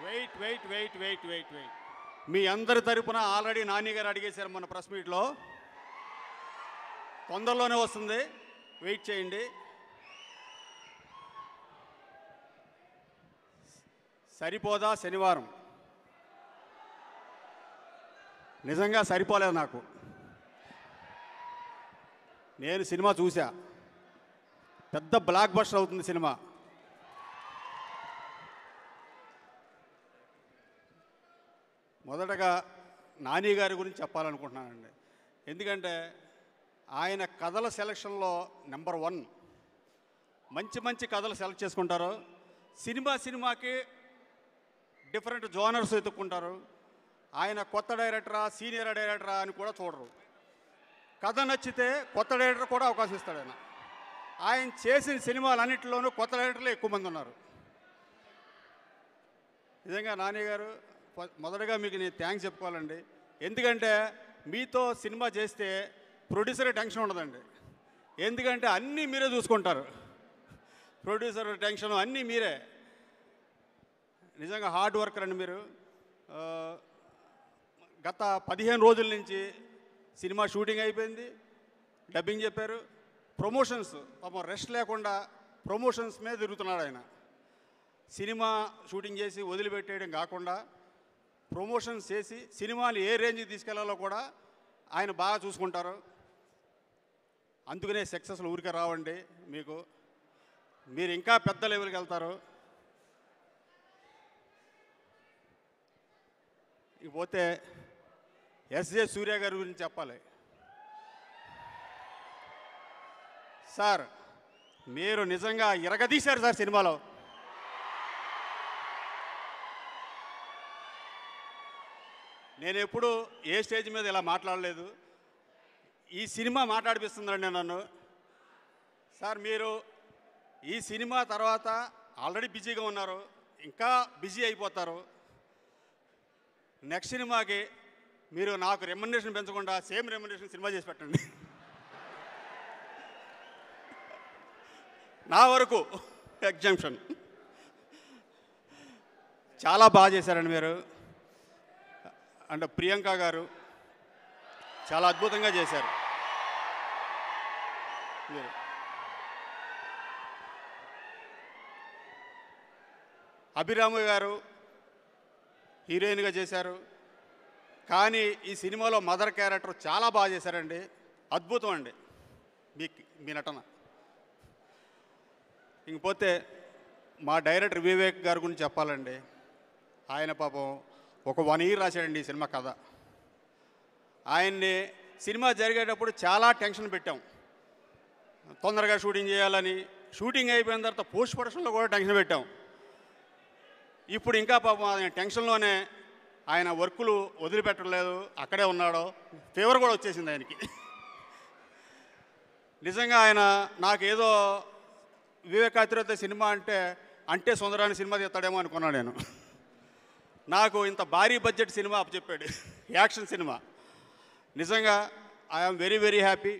Wait wait wait wait wait wait మీ అందరి తరపున ఆల్రెడీ నాని గారు అడిగేశారు మన ప్రెస్ మీట్లో. తొందరలోనే వస్తుంది, వెయిట్ చేయండి. సరిపోదా శనివారం? నిజంగా సరిపోలేదు నాకు. నేను సినిమా చూసా, పెద్ద బ్లాక్ బస్టర్ అవుతుంది సినిమా. మొదటగా నాని గారి గురించి చెప్పాలనుకుంటున్నానండి. ఎందుకంటే ఆయన కథల సెలక్షన్లో నెంబర్ 1. మంచి మంచి కథలు సెలెక్ట్ చేసుకుంటారు. సినిమాకి డిఫరెంట్ జోనర్స్ ఎత్తుక్కుంటారు. ఆయన కొత్త డైరెక్టరా సీనియర్ డైరెక్టరా అని కూడా చూడరు. కథ నచ్చితే కొత్త డైరెక్టర్ కూడా అవకాశం ఇస్తాడు ఆయన. ఆయన చేసిన సినిమాలన్నింటిలోనూ కొత్త డైరెక్టర్లు ఎక్కువ మంది ఉన్నారు. నిజంగా నాని గారు మొదటగా మీకు నేను థ్యాంక్స్ చెప్పుకోవాలండి. ఎందుకంటే మీతో సినిమా చేస్తే ప్రొడ్యూసర్ టెన్షన్ ఉండదండి. ఎందుకంటే అన్నీ మీరే చూసుకుంటారు. ప్రొడ్యూసర్ టెన్షన్ అన్నీ మీరే. నిజంగా హార్డ్ వర్కర్ అండి మీరు. గత 15 రోజుల నుంచి సినిమా షూటింగ్ అయిపోయింది, డబ్బింగ్ చెప్పారు, ప్రమోషన్స్ పాపం రెస్ట్ లేకుండా ప్రమోషన్స్ మీద తిరుగుతున్నాడు ఆయన. సినిమా షూటింగ్ చేసి వదిలిపెట్టేయడం కాకుండా ప్రమోషన్స్ చేసి సినిమాలు ఏ రేంజ్కి తీసుకెళ్లాలో కూడా ఆయన బాగా చూసుకుంటారు. అందుకనే సక్సెస్లు ఊరికే రావండి మీకు. మీరు ఇంకా పెద్ద లెవెల్కి వెళ్తారు. ఇకపోతే ఎస్జే సూర్య గారి గురించి చెప్పాలి. సార్ మీరు నిజంగా ఇరగదీశారు సార్ సినిమాలో. నేను ఎప్పుడు ఏ స్టేజ్ మీద ఇలా మాట్లాడలేదు. ఈ సినిమా మాట్లాడిపిస్తుందండి నన్ను. సార్ మీరు ఈ సినిమా తర్వాత ఆల్రెడీ బిజీగా ఉన్నారు, ఇంకా బిజీ అయిపోతారు. నెక్స్ట్ సినిమాకి మీరు నాకు రెమ్యునరేషన్ పెంచకుండా సేమ్ రెమ్యునరేషన్ సినిమా చేసి పెట్టండి. నా వరకు ఎగ్జామ్షన్. చాలా బాగా చేశారండి మీరు. అండ్ ప్రియాంక గారు చాలా అద్భుతంగా చేశారు. మీరు అభిరాము గారు హీరోయిన్గా చేశారు. కానీ ఈ సినిమాలో మదర్ క్యారెక్టర్ చాలా బాగా చేశారండి. అద్భుతం అండి మీ నటన. ఇంకపోతే మా డైరెక్టర్ వివేక్ గారి గురించి చెప్పాలండి. ఆయన పాపం ఒక 1 year రాశాడండి ఈ సినిమా కథ. ఆయన్ని సినిమా జరిగేటప్పుడు చాలా టెన్షన్ పెట్టాం. తొందరగా షూటింగ్ చేయాలని. షూటింగ్ అయిపోయిన తర్వాత పోస్ట్ ప్రొడక్షన్లో కూడా టెన్షన్ పెట్టాం. ఇప్పుడు ఇంకా పాపం ఆయన టెన్షన్లోనే ఆయన వర్కులు వదిలిపెట్టలేదు, అక్కడే ఉన్నాడు. ఫీవర్ కూడా వచ్చేసింది ఆయనకి. నిజంగా ఆయన నాకేదో వివేకాతిరేత సినిమా అంటే సుందరాని సినిమా తీస్తాడేమో అనుకున్నాను నేను. నాకు ఇంత భారీ బడ్జెట్ సినిమా అప్పచెప్పాడు, యాక్షన్ సినిమా. నిజంగా ఐఎమ్ వెరీ వెరీ హ్యాపీ.